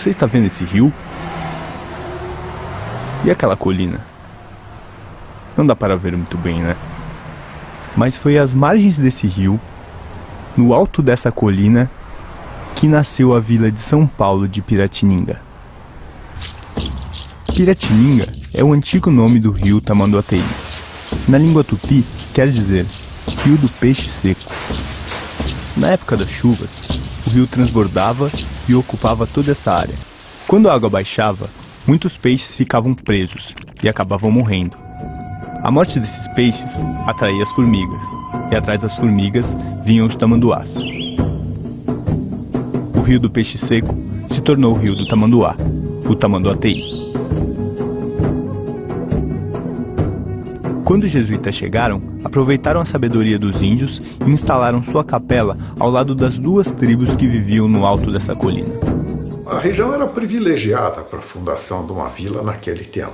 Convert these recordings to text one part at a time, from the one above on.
Você está vendo esse rio? E aquela colina? Não dá para ver muito bem, né? Mas foi às margens desse rio, no alto dessa colina, que nasceu a vila de São Paulo de Piratininga. Piratininga é o antigo nome do rio Tamanduateí. Na língua tupi, quer dizer rio do peixe seco. Na época das chuvas, o rio transbordava e ocupava toda essa área. Quando a água baixava, muitos peixes ficavam presos e acabavam morrendo. A morte desses peixes atraía as formigas, e atrás das formigas vinham os tamanduás. O rio do peixe seco se tornou o rio do tamanduá, o Tamanduateí. Quando os jesuítas chegaram, aproveitaram a sabedoria dos índios e instalaram sua capela ao lado das duas tribos que viviam no alto dessa colina. A região era privilegiada para a fundação de uma vila naquele tempo.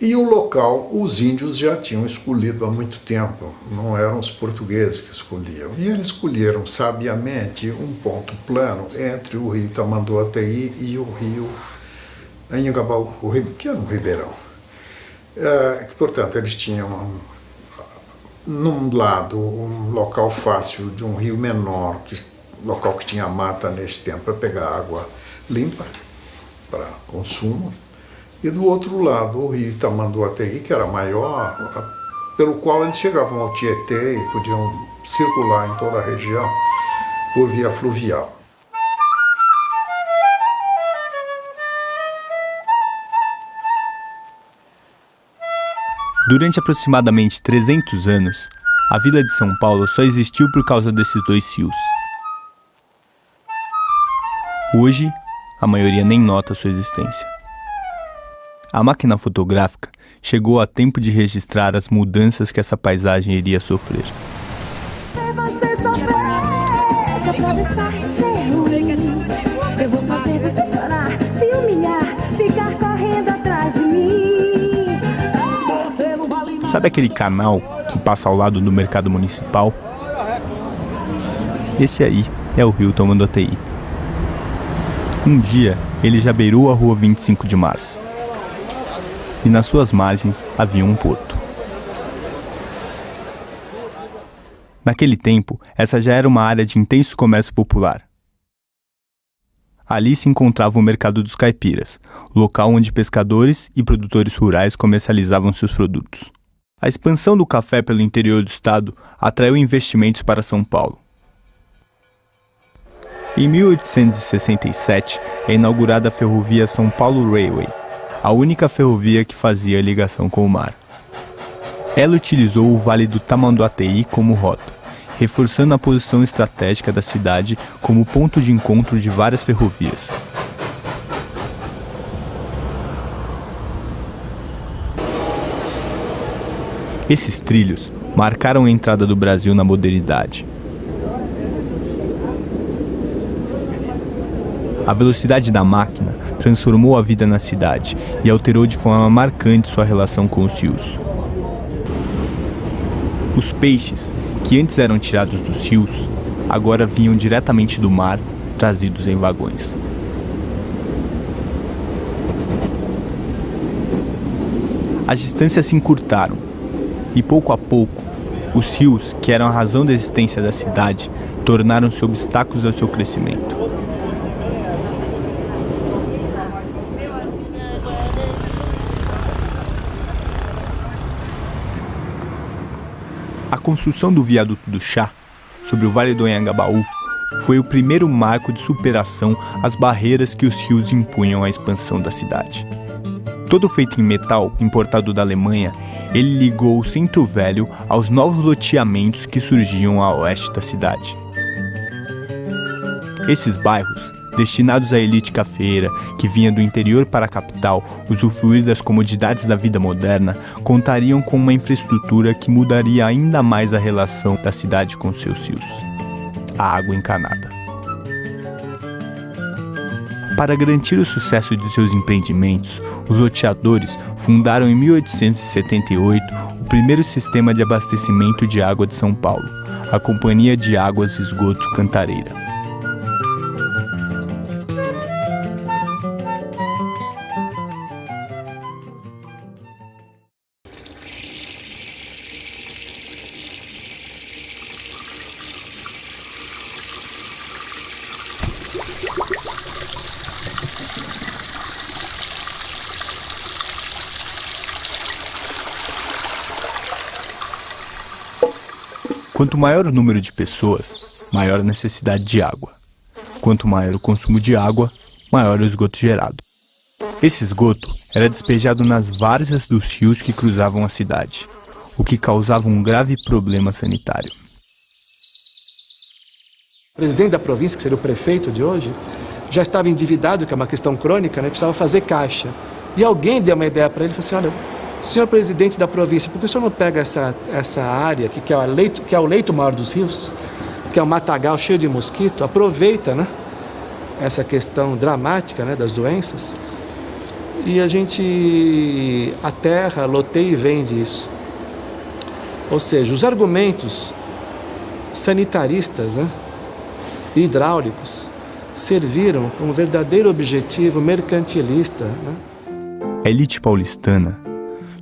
E o local os índios já tinham escolhido há muito tempo, não eram os portugueses que escolhiam. E eles escolheram sabiamente um ponto plano entre o rio Tamanduateí e o rio Anhangabaú, que era um ribeirão. Portanto, eles tinham, num lado, um local fácil de um rio menor, local que tinha mata nesse tempo para pegar água limpa para consumo, e do outro lado o rio Tamanduateí, que era maior, pelo qual eles chegavam ao Tietê e podiam circular em toda a região por via fluvial. Durante aproximadamente 300 anos, a vila de São Paulo só existiu por causa desses dois rios. Hoje, a maioria nem nota sua existência. A máquina fotográfica chegou a tempo de registrar as mudanças que essa paisagem iria sofrer. Você sofrer, só pra deixar de ser ruim. Eu vou fazer você chorar, se humilhar, ficar correndo atrás de mim. Sabe aquele canal que passa ao lado do mercado municipal? Esse aí é o rio Tamanduateí. Um dia, ele já beirou a rua 25 de março. E nas suas margens havia um porto. Naquele tempo, essa já era uma área de intenso comércio popular. Ali se encontrava o Mercado dos Caipiras, local onde pescadores e produtores rurais comercializavam seus produtos. A expansão do café pelo interior do estado atraiu investimentos para São Paulo. Em 1867 é inaugurada a ferrovia São Paulo Railway, a única ferrovia que fazia ligação com o mar. Ela utilizou o Vale do Tamanduateí como rota, reforçando a posição estratégica da cidade como ponto de encontro de várias ferrovias. Esses trilhos marcaram a entrada do Brasil na modernidade. A velocidade da máquina transformou a vida na cidade e alterou de forma marcante sua relação com os rios. Os peixes, que antes eram tirados dos rios, agora vinham diretamente do mar, trazidos em vagões. As distâncias se encurtaram e, pouco a pouco, Os rios, que eram a razão da existência da cidade, tornaram-se obstáculos ao seu crescimento. A construção do viaduto do Chá, sobre o Vale do Anhangabaú, foi o primeiro marco de superação às barreiras que os rios impunham à expansão da cidade. Todo feito em metal importado da Alemanha, ele ligou o Centro Velho aos novos loteamentos que surgiam a oeste da cidade. Esses bairros, destinados à elite cafeeira que vinha do interior para a capital usufruir das comodidades da vida moderna, contariam com uma infraestrutura que mudaria ainda mais a relação da cidade com seus rios: a água encanada. Para garantir o sucesso de seus empreendimentos, os loteadores fundaram em 1878 o primeiro sistema de abastecimento de água de São Paulo, a Companhia de Águas e Esgotos Cantareira. Quanto maior o número de pessoas, maior a necessidade de água. Quanto maior o consumo de água, maior o esgoto gerado. Esse esgoto era despejado nas várzeas dos rios que cruzavam a cidade, o que causava um grave problema sanitário. O presidente da província, que seria o prefeito de hoje, já estava endividado, que é uma questão crônica, né? Precisava fazer caixa. E alguém deu uma ideia para ele e falou assim: olha, senhor presidente da província, por que o senhor não pega essa área aqui, que é o leito maior dos rios, que é um matagal cheio de mosquito, aproveita, né, essa questão dramática, né, das doenças, e a terra loteia e vende isso. Ou seja, os argumentos sanitaristas, né, e hidráulicos serviram para um verdadeiro objetivo mercantilista, né? A elite paulistana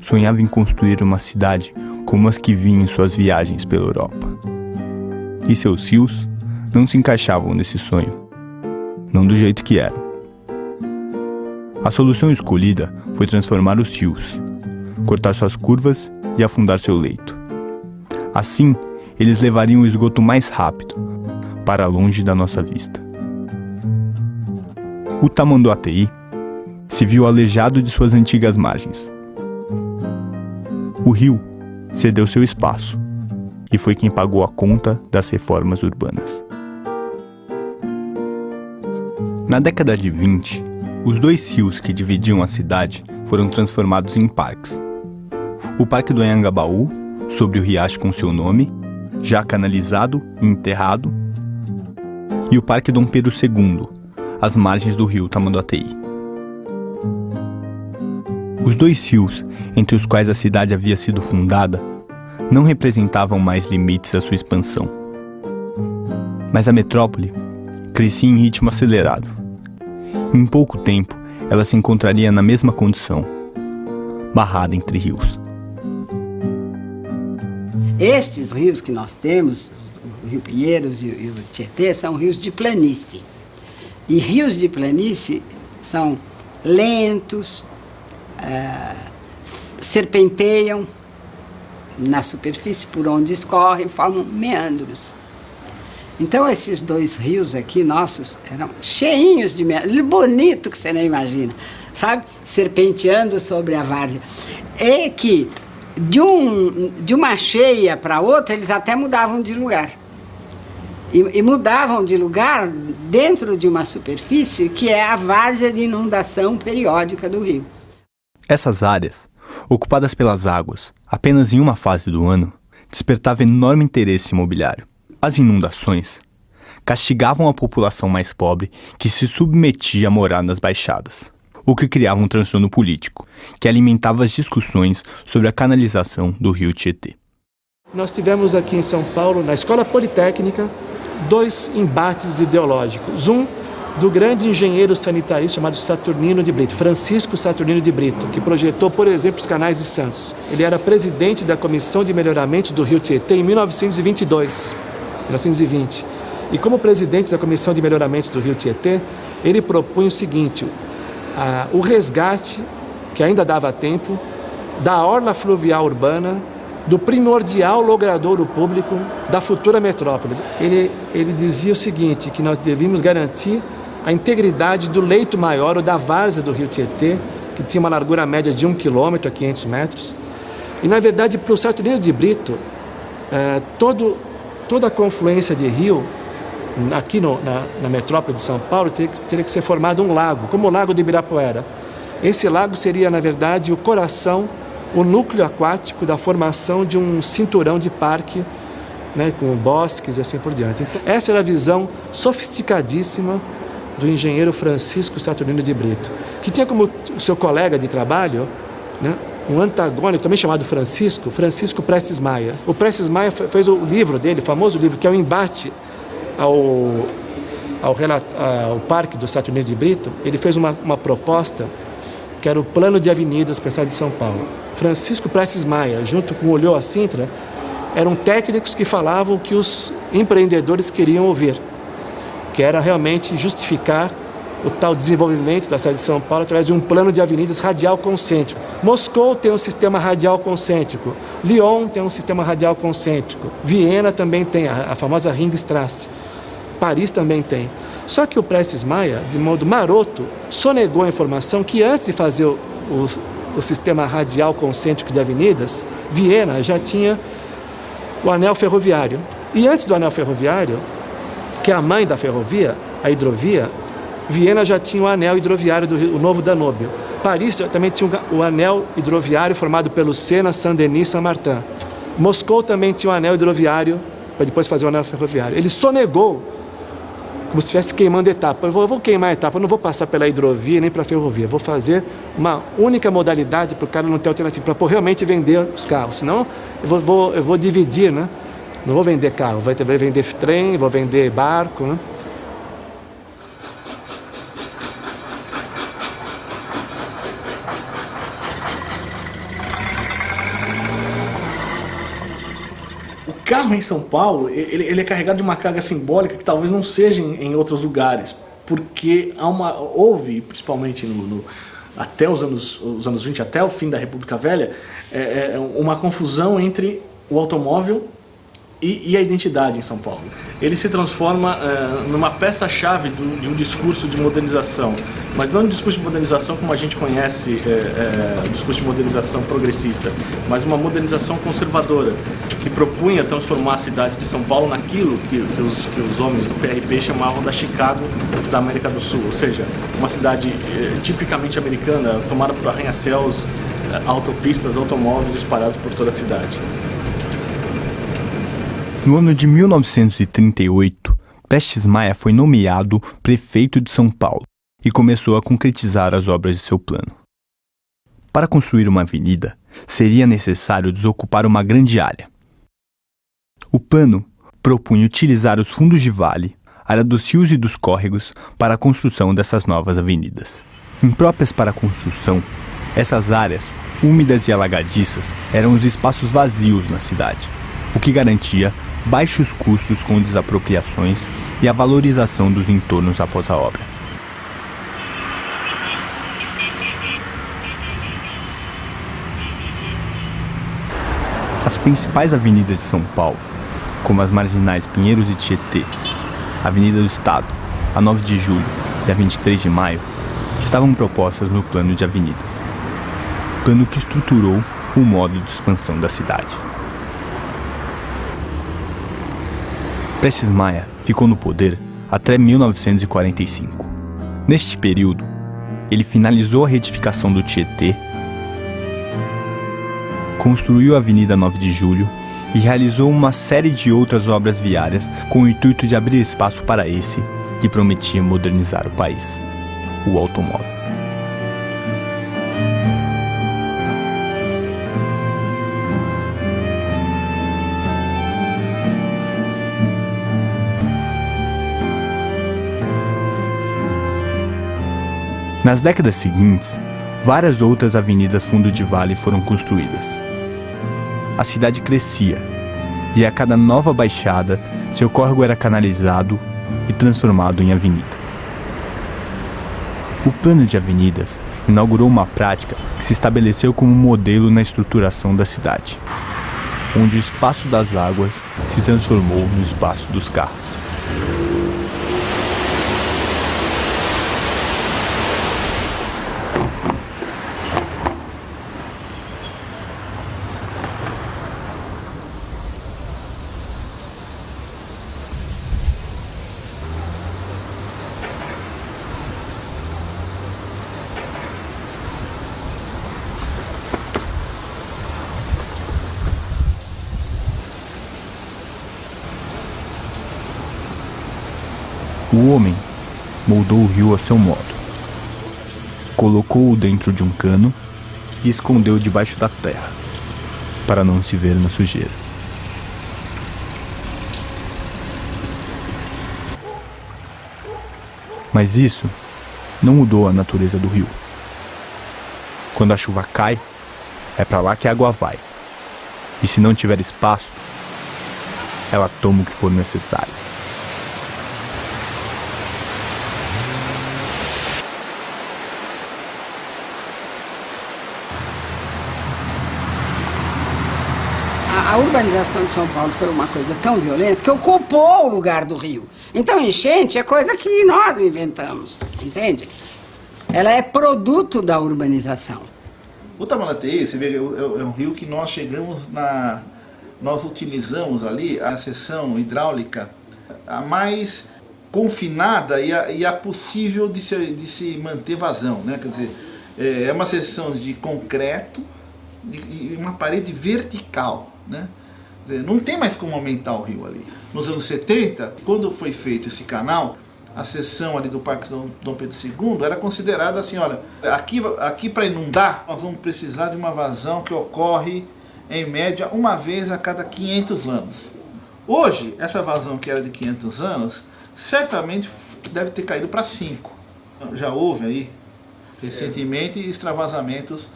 sonhava em construir uma cidade como as que vinha em suas viagens pela Europa. E seus rios não se encaixavam nesse sonho, não do jeito que eram. A solução escolhida foi transformar os rios, cortar suas curvas e afundar seu leito. Assim, eles levariam o esgoto mais rápido, para longe da nossa vista. O Tamanduateí se viu aleijado de suas antigas margens. O rio cedeu seu espaço e foi quem pagou a conta das reformas urbanas. Na década de 20, os dois rios que dividiam a cidade foram transformados em parques. O Parque do Anhangabaú, sobre o riacho com seu nome, já canalizado e enterrado, e o Parque Dom Pedro II, às margens do rio Tamanduateí. Os dois rios, entre os quais a cidade havia sido fundada, não representavam mais limites à sua expansão. Mas a metrópole crescia em ritmo acelerado. Em pouco tempo, ela se encontraria na mesma condição, barrada entre rios. Estes rios que nós temos, o Rio Pinheiros e o Tietê, são rios de planície. E rios de planície são lentos, serpenteiam na superfície por onde escorrem, formam meandros. Então esses dois rios aqui nossos eram cheinhos de meandros, bonito que você nem imagina, sabe? Serpenteando sobre a várzea. E que de uma cheia para outra eles até mudavam de lugar. E mudavam de lugar dentro de uma superfície que é a várzea de inundação periódica do rio. Essas áreas, ocupadas pelas águas apenas em uma fase do ano, despertavam enorme interesse imobiliário. As inundações castigavam a população mais pobre que se submetia a morar nas baixadas, o que criava um transtorno político que alimentava as discussões sobre a canalização do rio Tietê. Nós tivemos aqui em São Paulo, na Escola Politécnica, dois embates ideológicos. Um do grande engenheiro sanitarista chamado Saturnino de Brito, Francisco Saturnino de Brito, que projetou, por exemplo, os canais de Santos. Ele era presidente da Comissão de Melhoramento do Rio Tietê em 1922, 1920. E como presidente da Comissão de Melhoramento do Rio Tietê, ele propunha o seguinte, o resgate, que ainda dava tempo, da orla fluvial urbana, do primordial logradouro público da futura metrópole. Ele dizia o seguinte, que nós devíamos garantir a integridade do leito maior, ou da várzea do Rio Tietê, que tinha uma largura média de 1 quilômetro a 500 metros. E, na verdade, para o Saturnino de Brito, toda a confluência de rio, aqui na metrópole de São Paulo, teria que ser formado um lago, como o Lago de Ibirapuera. Esse lago seria, na verdade, o coração, o núcleo aquático da formação de um cinturão de parque, né, com bosques e assim por diante. Então, essa era a visão sofisticadíssima do engenheiro Francisco Saturnino de Brito, que tinha como seu colega de trabalho, né, um antagônico, também chamado Francisco Prestes Maia. O Prestes Maia fez o livro dele, o famoso livro, que é o embate ao Parque do Saturnino de Brito. Ele fez uma proposta que era o plano de avenidas para a cidade de São Paulo. Francisco Prestes Maia, junto com o Olhô Sintra, eram técnicos que falavam o que os empreendedores queriam ouvir, que era realmente justificar o tal desenvolvimento da cidade de São Paulo através de um plano de avenidas radial concêntrico. Moscou tem um sistema radial concêntrico, Lyon tem um sistema radial concêntrico, Viena também tem, a famosa Ringstrasse, Paris também tem. Só que o Prestes Maia, de modo maroto, sonegou a informação que antes de fazer o sistema radial concêntrico de avenidas, Viena já tinha o anel ferroviário. E antes do anel ferroviário, que é a mãe da ferrovia, a hidrovia, Viena já tinha o anel hidroviário o Novo Danúbio. Paris também tinha o anel hidroviário formado pelo Sena, Saint-Denis e Saint-Martin. Moscou também tinha o anel hidroviário, para depois fazer o anel ferroviário. Ele sonegou, como se estivesse queimando etapa. Eu vou queimar a etapa, eu não vou passar pela hidrovia nem para a ferrovia. Vou fazer uma única modalidade para o cara não ter alternativa, para realmente vender os carros. Senão eu vou dividir, né? Não vou vender carro, vou vender trem, vou vender barco, né? O carro em São Paulo, ele é carregado de uma carga simbólica que talvez não seja em outros lugares, porque houve, principalmente até os anos 20, até o fim da República Velha, uma confusão entre o automóvel e a identidade em São Paulo. Ele se transforma numa peça-chave de um discurso de modernização, mas não um discurso de modernização como a gente conhece, um discurso de modernização progressista, mas uma modernização conservadora, que propunha transformar a cidade de São Paulo naquilo que os homens do PRP chamavam da Chicago da América do Sul, ou seja, uma cidade tipicamente americana, tomada por arranha-céus, autopistas, automóveis espalhados por toda a cidade. No ano de 1938, Prestes Maia foi nomeado prefeito de São Paulo e começou a concretizar as obras de seu plano. Para construir uma avenida, seria necessário desocupar uma grande área. O plano propunha utilizar os fundos de vale, área dos rios e dos córregos, para a construção dessas novas avenidas. Impróprias para a construção, essas áreas, úmidas e alagadiças, eram os espaços vazios na cidade, o que garantia baixos custos com desapropriações e a valorização dos entornos após a obra. As principais avenidas de São Paulo, como as marginais Pinheiros e Tietê, a Avenida do Estado, a 9 de Julho e a 23 de Maio, estavam propostas no plano de avenidas, plano que estruturou o modo de expansão da cidade. Prestes Maia ficou no poder até 1945. Neste período, ele finalizou a retificação do Tietê, construiu a Avenida 9 de Julho e realizou uma série de outras obras viárias com o intuito de abrir espaço para esse que prometia modernizar o país, o automóvel. Nas décadas seguintes, várias outras avenidas fundo de vale foram construídas. A cidade crescia, e a cada nova baixada, seu córrego era canalizado e transformado em avenida. O plano de avenidas inaugurou uma prática que se estabeleceu como modelo na estruturação da cidade, onde o espaço das águas se transformou no espaço dos carros. O homem moldou o rio a seu modo. Colocou-o dentro de um cano e escondeu debaixo da terra, para não se ver na sujeira. Mas isso não mudou a natureza do rio. Quando a chuva cai, é para lá que a água vai. E se não tiver espaço, ela toma o que for necessário. A urbanização de São Paulo foi uma coisa tão violenta que ocupou o lugar do rio. Então, enchente é coisa que nós inventamos, entende? Ela é produto da urbanização. O Tamanduateí, você vê, é um rio que nós chegamos nós utilizamos ali a seção hidráulica a mais confinada e a possível de se manter vazão, né? Quer dizer, é uma seção de concreto e uma parede vertical, né? Quer dizer, não tem mais como aumentar o rio ali. Nos anos 70, quando foi feito esse canal, a seção ali do Parque Dom Pedro II era considerada assim, olha, aqui para inundar, nós vamos precisar de uma vazão que ocorre, em média, uma vez a cada 500 anos. Hoje, essa vazão que era de 500 anos, certamente deve ter caído para 5. Já houve aí, recentemente, extravasamentos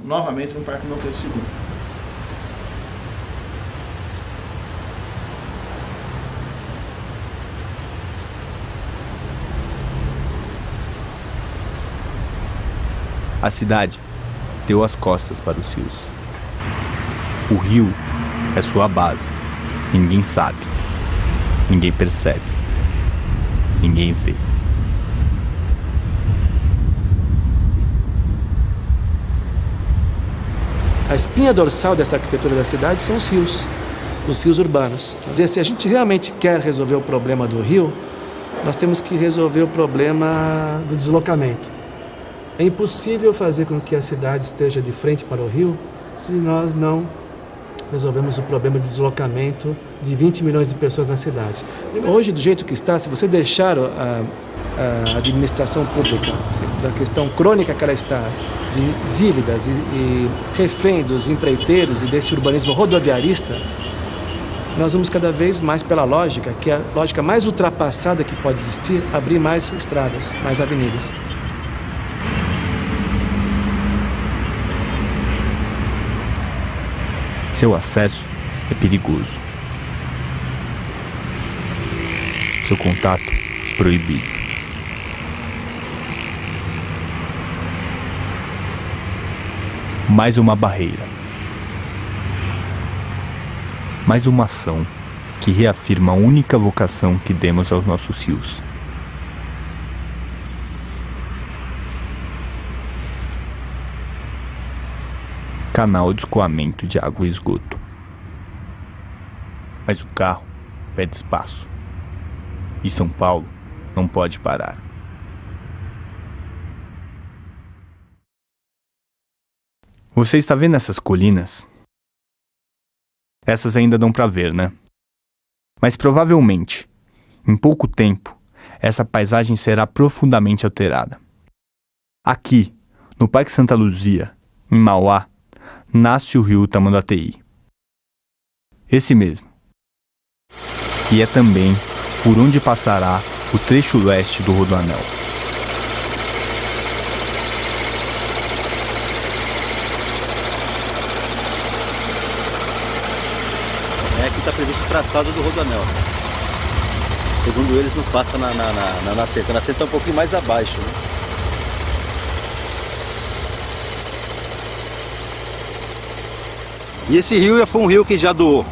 novamente no Parque Dom Pedro II. A cidade deu as costas para os rios. O rio é sua base. Ninguém sabe, ninguém percebe, ninguém vê. A espinha dorsal dessa arquitetura da cidade são os rios urbanos. Quer dizer, se a gente realmente quer resolver o problema do rio, nós temos que resolver o problema do deslocamento. É impossível fazer com que a cidade esteja de frente para o rio se nós não resolvemos o problema de deslocamento de 20 milhões de pessoas na cidade. Hoje, do jeito que está, se você deixar a administração pública da questão crônica que ela está, de dívidas e refém dos empreiteiros e desse urbanismo rodoviarista, nós vamos cada vez mais pela lógica, que é a lógica mais ultrapassada que pode existir, abrir mais estradas, mais avenidas. Seu acesso é perigoso. Seu contato proibido. Mais uma barreira. Mais uma ação que reafirma a única vocação que demos aos nossos rios. Canal de escoamento de água e esgoto. Mas o carro pede espaço. E São Paulo não pode parar. Você está vendo essas colinas? Essas ainda dão para ver, né? Mas provavelmente, em pouco tempo, essa paisagem será profundamente alterada. Aqui, no Parque Santa Luzia, em Mauá, nasce o rio Tamanduateí. Esse mesmo. E é também por onde passará o trecho leste do Rodoanel. aqui está previsto o traçado do Rodoanel. Segundo eles, não passa na nascente. A nascente está um pouquinho mais abaixo, né? E esse rio já foi um rio que já doou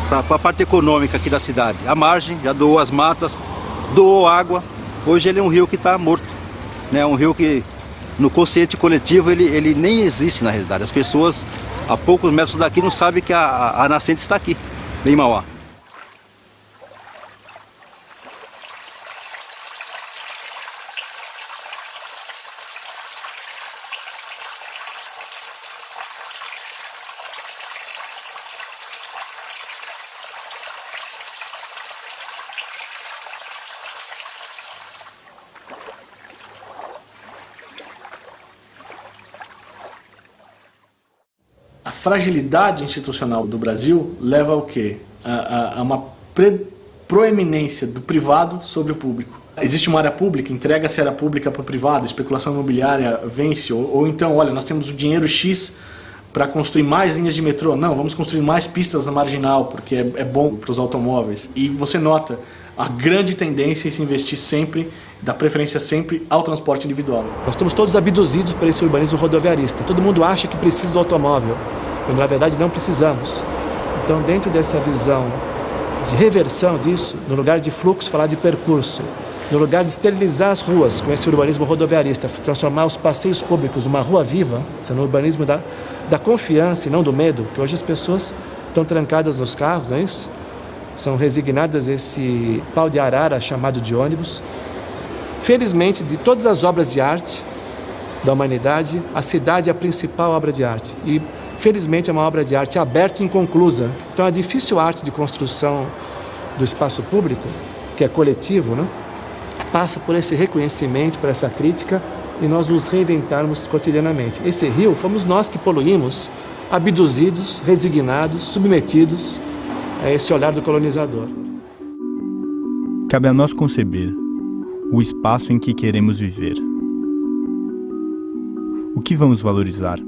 para a parte econômica aqui da cidade. A margem já doou as matas, doou água. Hoje ele é um rio que está morto, né? Um rio que no consciente coletivo ele nem existe na realidade. As pessoas a poucos metros daqui não sabem que a nascente está aqui, em Mauá. A fragilidade institucional do Brasil leva ao quê? A uma proeminência do privado sobre o público. Existe uma área pública, entrega-se a área pública para o privado, especulação imobiliária vence, ou então, olha, nós temos o dinheiro X para construir mais linhas de metrô. Não, vamos construir mais pistas na marginal, porque é bom para os automóveis. E você nota a grande tendência em se investir sempre, dar preferência sempre ao transporte individual. Nós estamos todos abduzidos por esse urbanismo rodoviarista. Todo mundo acha que precisa do automóvel, quando na verdade não precisamos. Então, dentro dessa visão de reversão disso, no lugar de fluxo, falar de percurso, no lugar de esterilizar as ruas com esse urbanismo rodoviarista, transformar os passeios públicos numa rua viva, sendo um urbanismo da confiança e não do medo, porque hoje as pessoas estão trancadas nos carros, não é isso? São resignadas a esse pau de arara chamado de ônibus. Felizmente, de todas as obras de arte da humanidade, a cidade é a principal obra de arte. E, felizmente, é uma obra de arte aberta e inconclusa. Então, a difícil arte de construção do espaço público, que é coletivo, né, passa por esse reconhecimento, por essa crítica, e nós nos reinventarmos cotidianamente. Esse rio, fomos nós que poluímos, abduzidos, resignados, submetidos a esse olhar do colonizador. Cabe a nós conceber o espaço em que queremos viver. O que vamos valorizar?